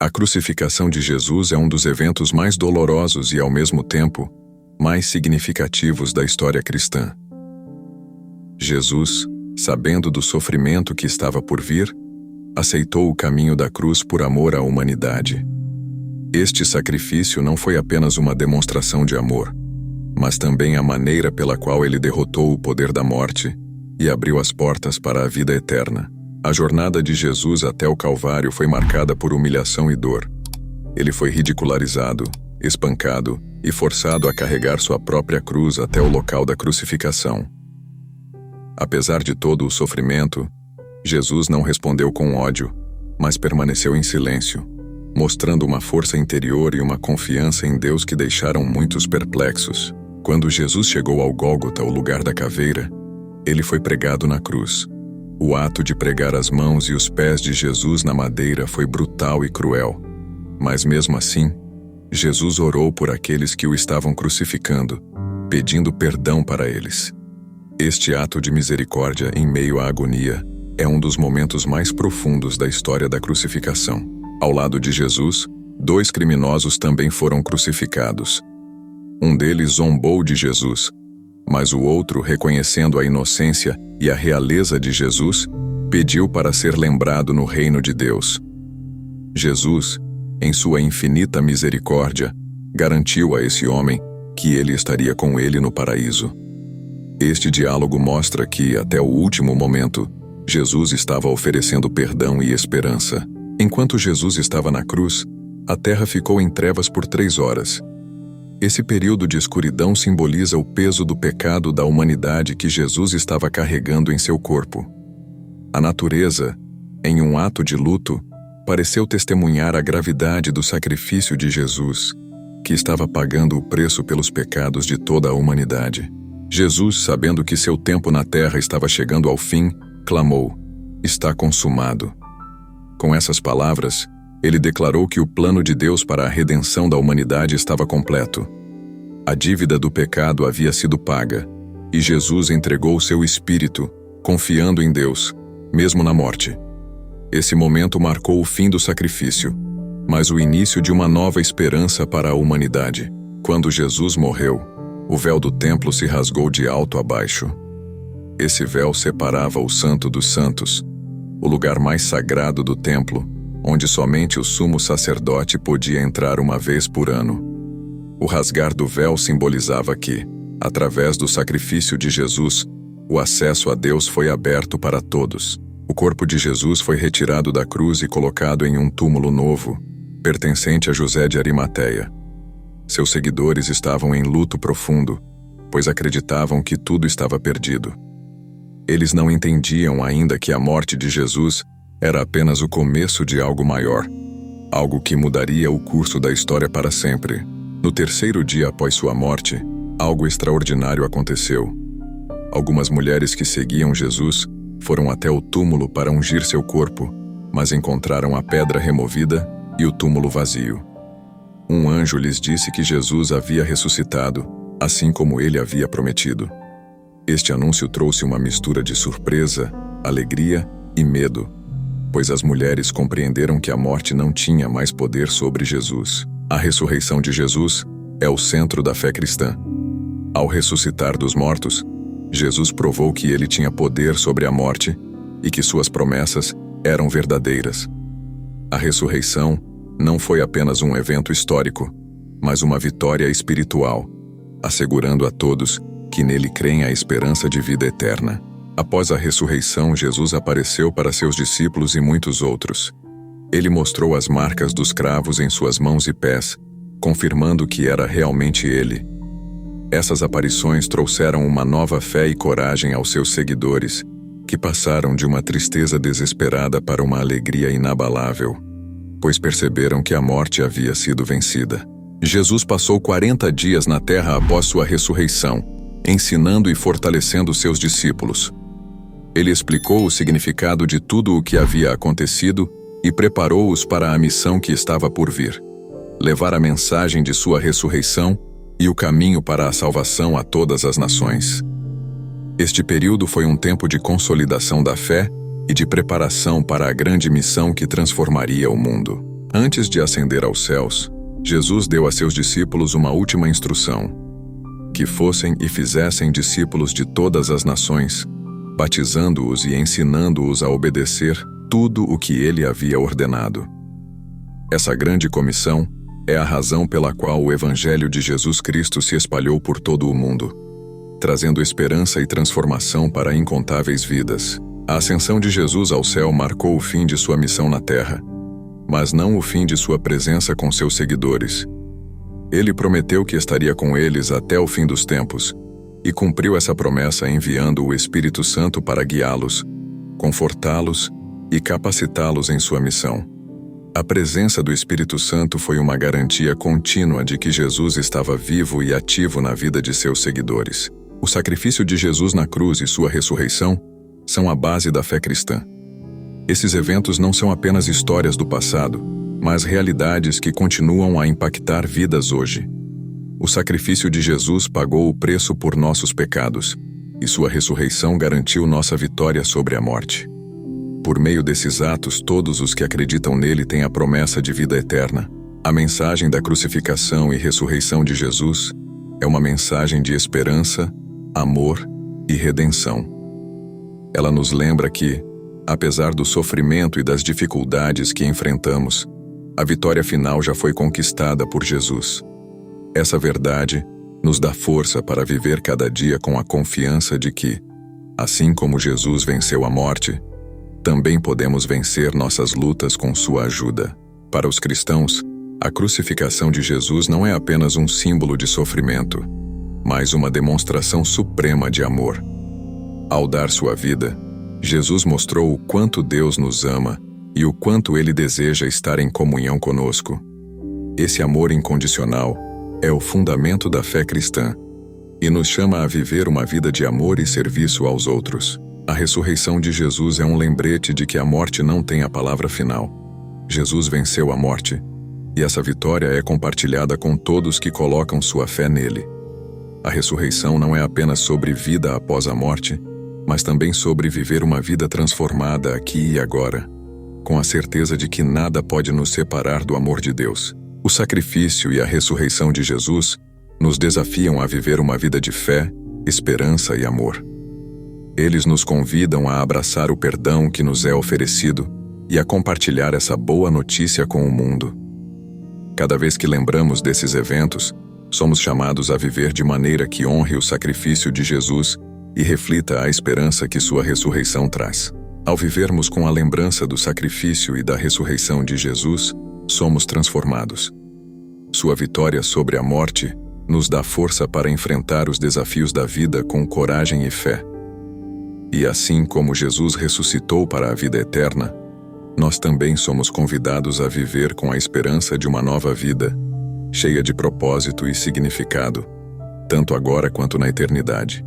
A crucificação de Jesus é um dos eventos mais dolorosos e, ao mesmo tempo, mais significativos da história cristã. Jesus, sabendo do sofrimento que estava por vir, aceitou o caminho da cruz por amor à humanidade. Este sacrifício não foi apenas uma demonstração de amor, mas também a maneira pela qual ele derrotou o poder da morte e abriu as portas para a vida eterna. A jornada de Jesus até o Calvário foi marcada por humilhação e dor. Ele foi ridicularizado, espancado e forçado a carregar sua própria cruz até o local da crucificação. Apesar de todo o sofrimento, Jesus não respondeu com ódio, mas permaneceu em silêncio, mostrando uma força interior e uma confiança em Deus que deixaram muitos perplexos. Quando Jesus chegou ao Gólgota, o lugar da caveira, ele foi pregado na cruz. O ato de pregar as mãos e os pés de Jesus na madeira foi brutal e cruel. Mas mesmo assim, Jesus orou por aqueles que o estavam crucificando, pedindo perdão para eles. Este ato de misericórdia em meio à agonia é um dos momentos mais profundos da história da crucificação. Ao lado de Jesus, 2 criminosos também foram crucificados. Um deles zombou de Jesus, mas o outro, reconhecendo a inocência e a realeza de Jesus, pediu para ser lembrado no reino de Deus. Jesus, em sua infinita misericórdia, garantiu a esse homem que ele estaria com ele no paraíso. Este diálogo mostra que, até o último momento, Jesus estava oferecendo perdão e esperança. Enquanto Jesus estava na cruz, a terra ficou em trevas por 3 horas. Esse período de escuridão simboliza o peso do pecado da humanidade que Jesus estava carregando em seu corpo. A natureza, em um ato de luto, pareceu testemunhar a gravidade do sacrifício de Jesus, que estava pagando o preço pelos pecados de toda a humanidade. Jesus, sabendo que seu tempo na terra estava chegando ao fim, clamou: "Está consumado." Com essas palavras, ele declarou que o plano de Deus para a redenção da humanidade estava completo. A dívida do pecado havia sido paga, e Jesus entregou seu espírito, confiando em Deus, mesmo na morte. Esse momento marcou o fim do sacrifício, mas o início de uma nova esperança para a humanidade. Quando Jesus morreu, o véu do templo se rasgou de alto a baixo. Esse véu separava o Santo dos Santos, o lugar mais sagrado do templo, onde somente o sumo sacerdote podia entrar uma vez por ano. O rasgar do véu simbolizava que, através do sacrifício de Jesus, o acesso a Deus foi aberto para todos. O corpo de Jesus foi retirado da cruz e colocado em um túmulo novo, pertencente a José de Arimateia. Seus seguidores estavam em luto profundo, pois acreditavam que tudo estava perdido. Eles não entendiam ainda que a morte de Jesus era apenas o começo de algo maior, algo que mudaria o curso da história para sempre. No 3º dia após sua morte, algo extraordinário aconteceu. Algumas mulheres que seguiam Jesus foram até o túmulo para ungir seu corpo, mas encontraram a pedra removida e o túmulo vazio. Um anjo lhes disse que Jesus havia ressuscitado, assim como ele havia prometido. Este anúncio trouxe uma mistura de surpresa, alegria e medo, pois as mulheres compreenderam que a morte não tinha mais poder sobre Jesus. A ressurreição de Jesus é o centro da fé cristã. Ao ressuscitar dos mortos, Jesus provou que ele tinha poder sobre a morte e que suas promessas eram verdadeiras. A ressurreição não foi apenas um evento histórico, mas uma vitória espiritual, assegurando a todos que nele creem a esperança de vida eterna. Após a ressurreição, Jesus apareceu para seus discípulos e muitos outros. Ele mostrou as marcas dos cravos em suas mãos e pés, confirmando que era realmente ele. Essas aparições trouxeram uma nova fé e coragem aos seus seguidores, que passaram de uma tristeza desesperada para uma alegria inabalável, pois perceberam que a morte havia sido vencida. Jesus passou 40 dias na terra após sua ressurreição, ensinando e fortalecendo seus discípulos. Ele explicou o significado de tudo o que havia acontecido e preparou-os para a missão que estava por vir: levar a mensagem de sua ressurreição e o caminho para a salvação a todas as nações. Este período foi um tempo de consolidação da fé e de preparação para a grande missão que transformaria o mundo. Antes de ascender aos céus, Jesus deu a seus discípulos uma última instrução: que fossem e fizessem discípulos de todas as nações, batizando-os e ensinando-os a obedecer tudo o que ele havia ordenado. Essa grande comissão é a razão pela qual o Evangelho de Jesus Cristo se espalhou por todo o mundo, trazendo esperança e transformação para incontáveis vidas. A ascensão de Jesus ao céu marcou o fim de sua missão na terra, mas não o fim de sua presença com seus seguidores. Ele prometeu que estaria com eles até o fim dos tempos, e cumpriu essa promessa enviando o Espírito Santo para guiá-los, confortá-los e capacitá-los em sua missão. A presença do Espírito Santo foi uma garantia contínua de que Jesus estava vivo e ativo na vida de seus seguidores. O sacrifício de Jesus na cruz e sua ressurreição são a base da fé cristã. Esses eventos não são apenas histórias do passado, mas realidades que continuam a impactar vidas hoje. O sacrifício de Jesus pagou o preço por nossos pecados, e sua ressurreição garantiu nossa vitória sobre a morte. Por meio desses atos, todos os que acreditam nele têm a promessa de vida eterna. A mensagem da crucificação e ressurreição de Jesus é uma mensagem de esperança, amor e redenção. Ela nos lembra que, apesar do sofrimento e das dificuldades que enfrentamos, a vitória final já foi conquistada por Jesus. Essa verdade nos dá força para viver cada dia com a confiança de que, assim como Jesus venceu a morte, também podemos vencer nossas lutas com sua ajuda. Para os cristãos, a crucificação de Jesus não é apenas um símbolo de sofrimento, mas uma demonstração suprema de amor. Ao dar sua vida, Jesus mostrou o quanto Deus nos ama e o quanto Ele deseja estar em comunhão conosco. Esse amor incondicional é o fundamento da fé cristã e nos chama a viver uma vida de amor e serviço aos outros. A ressurreição de Jesus é um lembrete de que a morte não tem a palavra final. Jesus venceu a morte, e essa vitória é compartilhada com todos que colocam sua fé nele. A ressurreição não é apenas sobre vida após a morte, mas também sobre viver uma vida transformada aqui e agora, com a certeza de que nada pode nos separar do amor de Deus. O sacrifício e a ressurreição de Jesus nos desafiam a viver uma vida de fé, esperança e amor. Eles nos convidam a abraçar o perdão que nos é oferecido e a compartilhar essa boa notícia com o mundo. Cada vez que lembramos desses eventos, somos chamados a viver de maneira que honre o sacrifício de Jesus e reflita a esperança que sua ressurreição traz. Ao vivermos com a lembrança do sacrifício e da ressurreição de Jesus, somos transformados. Sua vitória sobre a morte nos dá força para enfrentar os desafios da vida com coragem e fé. E assim como Jesus ressuscitou para a vida eterna, nós também somos convidados a viver com a esperança de uma nova vida, cheia de propósito e significado, tanto agora quanto na eternidade.